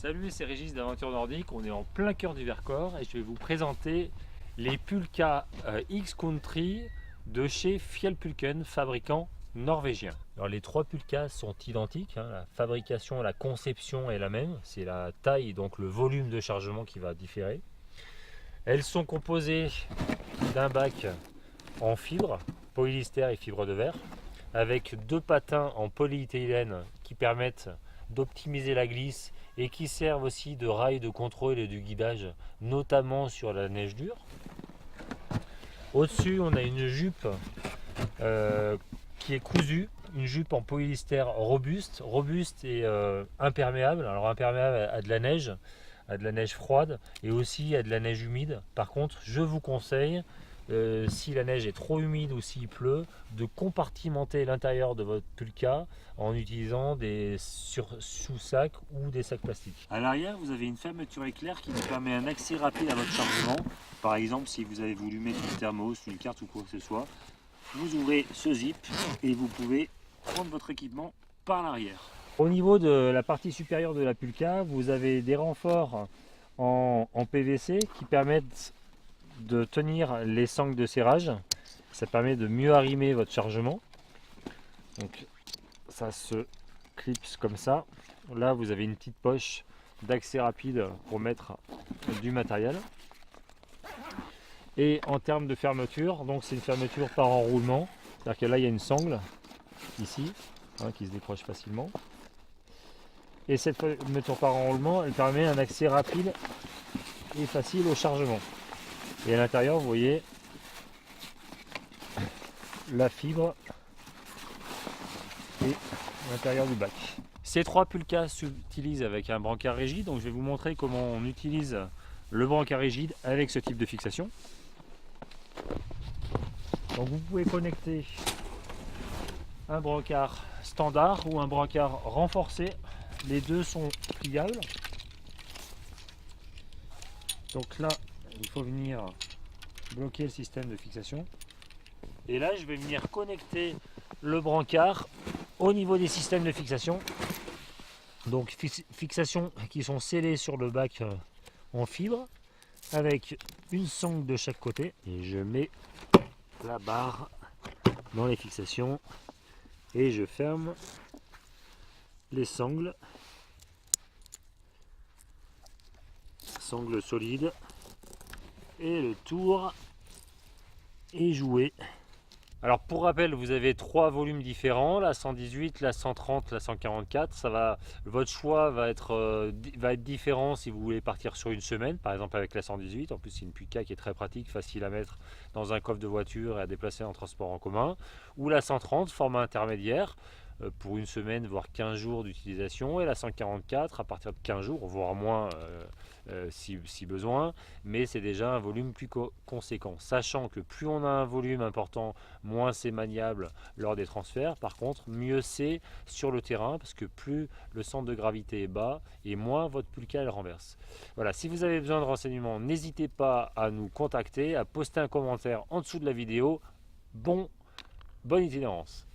Salut, c'est Régis d'Aventure Nordique, on est en plein cœur du Vercors et je vais vous présenter les Pulka X-Country de chez Fjällpulken, fabricant norvégien. Alors les trois Pulkas sont identiques, la fabrication, la conception est la même, c'est la taille, donc le volume de chargement qui va différer. Elles sont composées d'un bac en fibre, polyester et fibre de verre, avec deux patins en polyéthylène qui permettent d'optimiser la glisse et qui servent aussi de rail de contrôle et de guidage, notamment sur la neige dure. Au-dessus, on a une jupe qui est cousue, une jupe en polyester robuste et imperméable. Alors imperméable à de la neige froide et aussi à de la neige humide. Par contre, je vous conseille, si la neige est trop humide ou s'il pleut, de compartimenter l'intérieur de votre pulka en utilisant des sous-sacs ou des sacs plastiques. À l'arrière, vous avez une fermeture éclair qui vous permet un accès rapide à votre chargement. Par exemple, si vous avez voulu mettre une thermos, une carte ou quoi que ce soit, vous ouvrez ce zip et vous pouvez prendre votre équipement par l'arrière. Au niveau de la partie supérieure de la pulka, vous avez des renforts en PVC qui permettent de tenir les sangles de serrage. Ça permet de mieux arrimer votre chargement. Donc ça se clipse comme ça. Là vous avez une petite poche d'accès rapide pour mettre du matériel. Et en termes de fermeture, donc c'est une fermeture par enroulement. C'est-à-dire que là il y a une sangle ici qui se décroche facilement. Et cette fermeture par enroulement, elle permet un accès rapide et facile au chargement. Et à l'intérieur, vous voyez la fibre et l'intérieur du bac. Ces trois pulkas s'utilisent avec un brancard rigide, donc je vais vous montrer comment on utilise le brancard rigide avec ce type de fixation. Donc vous pouvez connecter un brancard standard ou un brancard renforcé. Les deux sont pliables. Donc là, il faut venir bloquer le système de fixation. Et là, je vais venir connecter le brancard au niveau des systèmes de fixation. Donc fixations qui sont scellées sur le bac en fibre avec une sangle de chaque côté. Et je mets la barre dans les fixations et je ferme les sangles. Sangle solide. Et le tour est joué. Alors pour rappel, vous avez trois volumes différents, la 118, la 130, la 144. Votre choix va être différent si vous voulez partir sur une semaine, par exemple avec la 118. En plus c'est une pulka qui est très pratique, facile à mettre dans un coffre de voiture et à déplacer en transport en commun. Ou la 130, format intermédiaire, pour une semaine voire 15 jours d'utilisation, et la 144 à partir de 15 jours voire moins si besoin, mais c'est déjà un volume plus conséquent, sachant que plus on a un volume important, moins c'est maniable lors des transferts. Par contre, mieux c'est sur le terrain, parce que plus le centre de gravité est bas et moins votre pulka elle renverse. Voilà, si vous avez besoin de renseignements, n'hésitez pas à nous contacter, à poster un commentaire en dessous de la vidéo. Bonne itinérance.